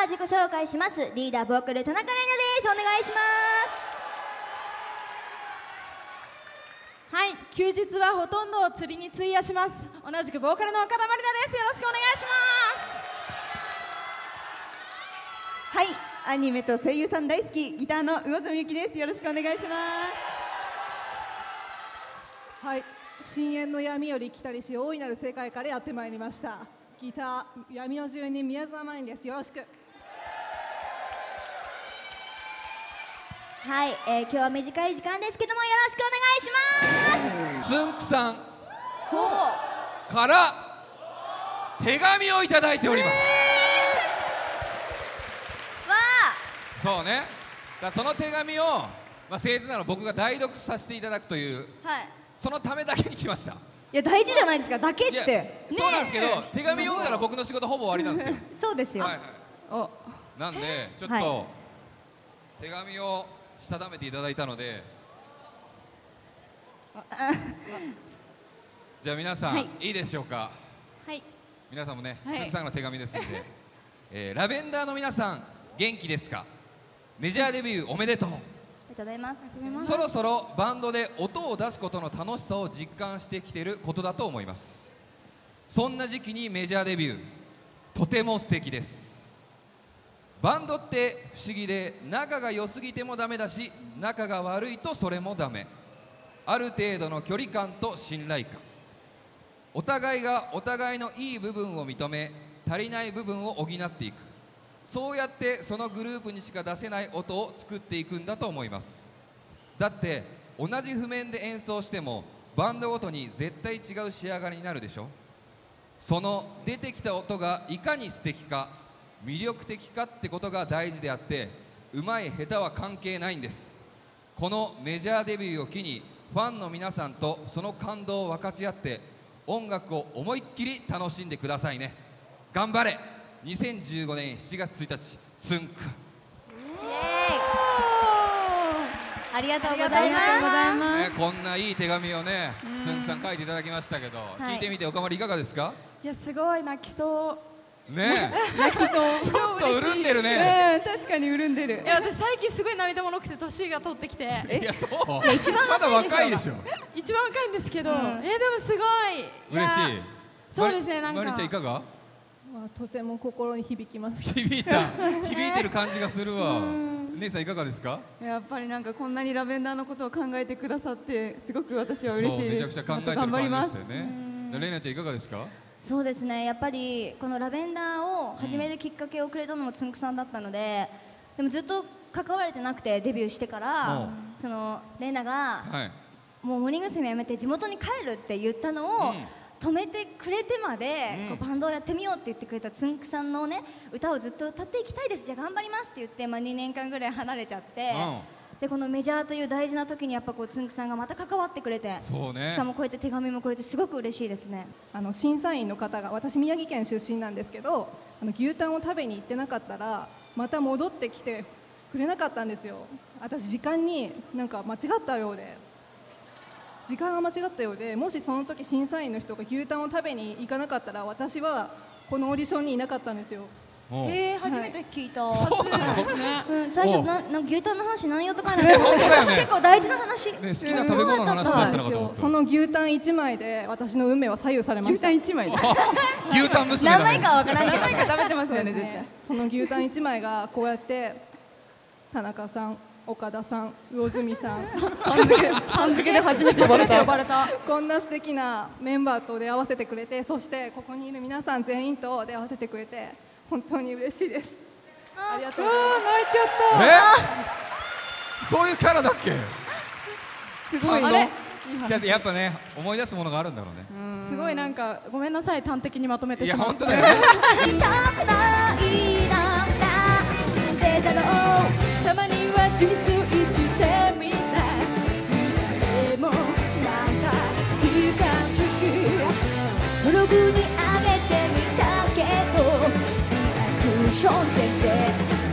は自己紹介します。リーダーボーカル田中玲奈です。お願いします。はい、休日はほとんど釣りに費やします。同じくボーカルの岡田まりなです。よろしくお願いします。はい、アニメと声優さん大好きギターの魚住ゆきです。よろしくお願いします。はい、深淵の闇より来たりし大いなる世界からやってまいりました。ギター闇の住人宮沢まりんです。よろしく。はい、今日は短い時間ですけどもよろしくお願いします。つんくさんから手紙をいただいております。そうね、その手紙を、僭越なら僕が代読させていただくという、はい、そのためだけに来ました。いや大事じゃないですか、だけって。そうなんですけど、手紙読んだら僕の仕事ほぼ終わりなんですよ。そうですよ。なんでちょっと手紙をしたためていただいたので、じゃあ皆さん、いいでしょうか。はい。皆さんもね、つんくさんの手紙ですので、ラベンダーの皆さん元気ですか。メジャーデビューおめでとう。ありがとうございます。そろそろバンドで音を出すことの楽しさを実感してきていることだと思います。そんな時期にメジャーデビュー、とても素敵です。バンドって不思議で、仲が良すぎてもダメだし、仲が悪いとそれもダメ。ある程度の距離感と信頼感、お互いがお互いのいい部分を認め、足りない部分を補っていく。そうやってそのグループにしか出せない音を作っていくんだと思います。だって同じ譜面で演奏してもバンドごとに絶対違う仕上がりになるでしょ。その出てきた音がいかに素敵か魅力的かってことが大事であって、うまい下手は関係ないんです。このメジャーデビューを機にファンの皆さんとその感動を分かち合って音楽を思いっきり楽しんでくださいね。頑張れ。2015年7月1日、つんく。イエーイ。ありがとうございます。こんないい手紙をね、つんくさん書いていただきましたけど、聞いてみて岡丸いかがですか。いや、すごい泣きそう。ねえ、泣きそう。ちょっと潤んでるね。確かに潤んでる。いや、私最近すごい涙もろくて年が取ってきて。いや、そう。まだ若いでしょ。一番若いんですけど、でもすごい嬉しい。そうですね、なんか。まりちゃんいかが。とても心に響きました。響いてる感じがするわ。姉さんいかがですか。やっぱりなんかこんなにラベンダーのことを考えてくださってすごく私は嬉しいです。めちゃくちゃ考えてる感じですよね。レイナちゃんいかがですか。そうですね、やっぱりこのラベンダーを始めるきっかけをくれたのもつんくさんだったので、でもずっと関われてなくて、デビューしてからそのレイナがもうモーニング娘。やめて地元に帰るって言ったのを止めてくれてまで、バンドをやってみようって言ってくれたつんくさんのね、歌をずっと歌っていきたいです、じゃあ頑張りますって言って、2年間ぐらい離れちゃって、でこのメジャーという大事な時にやっぱこうつんくさんがまた関わってくれて、しかもこうやって手紙もくれてすごく嬉しいですね。審査員の方が、私宮城県出身なんですけど、牛タンを食べに行ってなかったらまた戻ってきてくれなかったんですよ。私時間になんか間違ったようで、時間が間違ったようで、もしその時審査員の人が牛タンを食べに行かなかったら、私はこのオーディションにいなかったんですよ。初めて聞いた。そうなんですね。最初牛タンの話何よとか結構大事な話。好きな食べ物の話したのかと思った。その牛タン1枚で私の運命は左右されました。牛タン1枚。牛タン娘。何枚かわからないけど。何枚か食べてますよね絶対。その牛タン1枚がこうやって田中さん、岡田さん、魚住さん、さん付けで初めて呼ばれた。こんな素敵なメンバーと出会わせてくれて、そしてここにいる皆さん全員と出会わせてくれて本当に嬉しいです。ありがとうございます。泣いちゃった。そういうキャラだっけ。すごいね。やっぱね、思い出すものがあるんだろうね。すごいなんかごめんなさい、端的にまとめてしまって。いや本当だよね。たまには自炊してみたい。でもなんかいい感じ。ブログに上げてみたけどリアクション全然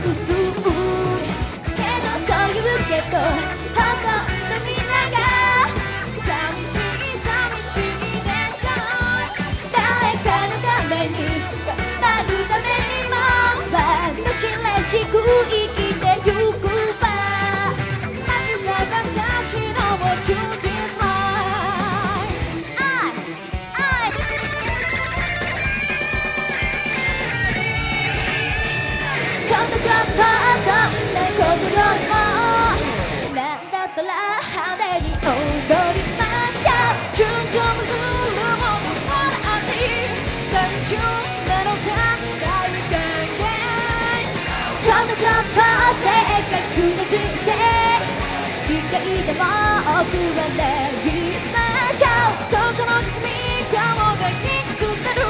薄いけど、そういうけどほとんどみんなが寂しいでしょ。誰かのために頑張るためにもバンドしそんなことよりもなんだったら派手に踊りましょう順調無風のもの笑っていい単純なのか大歓迎ちょっと正確な人生一回でも送られましょうそこの君顔がいくつなる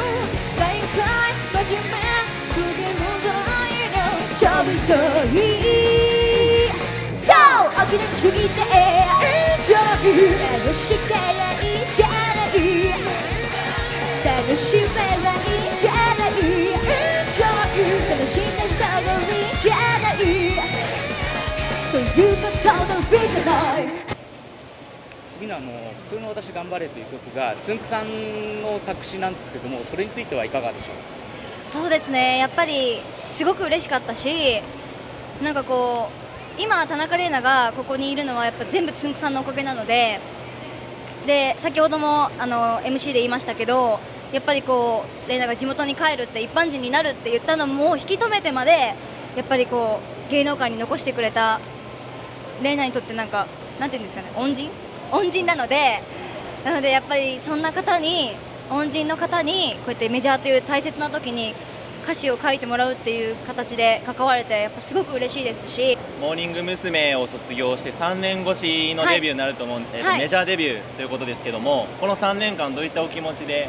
大体真面目すぎるんじゃないのちょびちょいそう諦めすぎていいんじゃない楽しければいいんじゃない楽しめばいいんじゃないいいんじゃない楽しんだ人がいいんじゃないそういうことのビじゃない次の普通の私頑張れという曲がつんくさんの作詞なんですけども、それについてはいかがでしょう。そうですね、やっぱりすごく嬉しかったし、なんかこう今田中玲奈がここにいるのはやっぱ全部つんくさんのおかげなので、先ほどもMC で言いましたけど、やっぱりこう玲奈が地元に帰るって一般人になるって言ったのも引き止めてまでやっぱりこう芸能界に残してくれた玲奈にとってなんていうんですかね、恩人なのでやっぱりそんな方に恩人の方にこうやってメジャーという大切な時に歌詞を書いてもらうっていう形で関われてやっぱすごく嬉しいですし、モーニング娘。を卒業して3年越しのデビューになると思う、はいメジャーデビューということですけども、この3年間どういったお気持ちで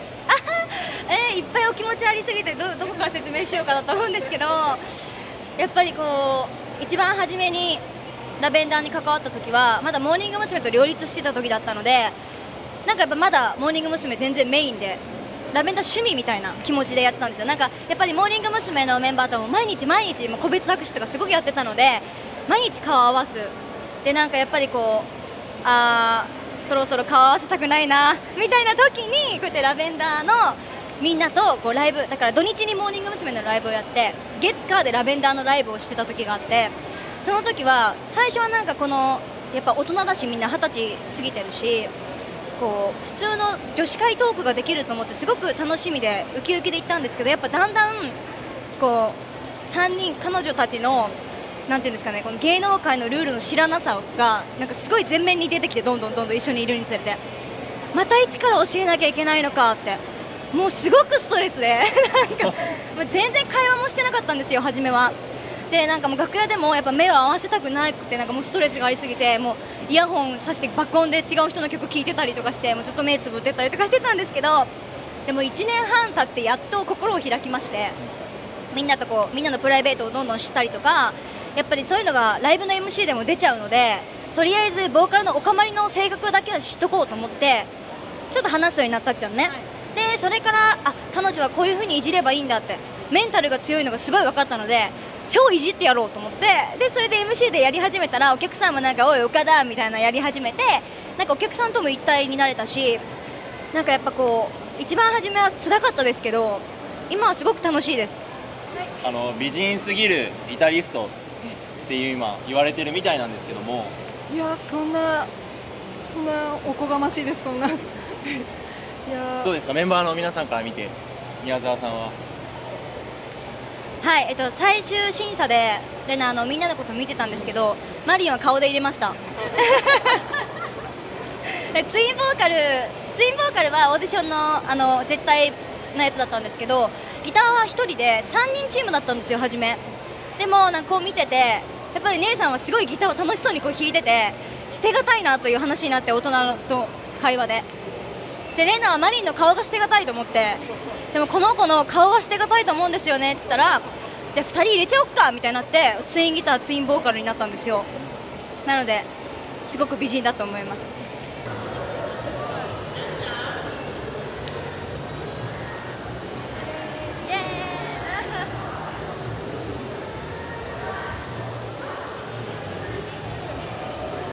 いっぱいお気持ちありすぎてどこから説明しようかなと思うんですけど、やっぱりこう一番初めにラベンダーに関わった時はまだモーニング娘。と両立してた時だったので、なんかやっぱまだモーニング娘。全然メインでラベンダー趣味みたいな気持ちでやってたんですよ。なんかやっぱりモーニング娘。のメンバーとも毎日もう個別握手とかすごくやってたので、毎日顔合わすで、なんかやっぱりこうそろそろ顔合わせたくないなみたいな時にこうやってラベンダーのみんなとこうライブだから土日にモーニング娘。のライブをやって月火でラベンダーのライブをしてた時があって、その時は最初はなんかやっぱ大人だしみんな20歳過ぎてるし、こう普通の女子会トークができると思ってすごく楽しみでウキウキで行ったんですけど、やっぱだんだんこう3人彼女たちのなんていうんですかね、この芸能界のルールの知らなさがなんかすごい前面に出てきて、どんどん一緒にいるにつれてまた一から教えなきゃいけないのかってもうすごくストレスでなんかもう全然会話もしてなかったんですよ初めは。でなんかもう楽屋でもやっぱ目を合わせたくなくて、なんかもうストレスがありすぎてもうイヤホンさして爆音で違う人の曲聴いてたりとかしてもうずっと目つぶってたりとかしてたんですけど、でも1年半経ってやっと心を開きまして、みんなのプライベートをどんどん知ったりとか、やっぱりそういうのがライブの MC でも出ちゃうので、とりあえずボーカルのおかまりの性格だけは知っとこうと思ってちょっと話すようになったっちゃうね、はい、でそれから彼女はこういう風にいじればいいんだってメンタルが強いのがすごい分かったので超いじってやろうと思って、でそれで MC でやり始めたらお客さんもなんかおい岡田みたいなやり始めて、なんかお客さんとも一体になれたし、なんかやっぱこう一番初めは辛かったですけど今はすごく楽しいです。美人すぎるギタリストっていう今言われてるみたいなんですけども、いやそんなおこがましいです。そんないやどうですか、メンバーの皆さんから見て宮沢さんは。はい、最終審査でレナみんなのこと見てたんですけど、マリンは顔で入れましたツインボーカルはオーディションの絶対なやつだったんですけど、ギターは1人で3人チームだったんですよ初め。でもなんかこう見ててやっぱり姉さんはすごいギターを楽しそうにこう弾いてて捨てがたいなという話になって、大人と会話でレナはマリンの顔が捨てがたいと思って、でもこの子の顔は捨てがたいと思うんですよねって言ったら、じゃあ2人入れちゃおっかみたいになってツインギターツインボーカルになったんですよ。なのですごく美人だと思います。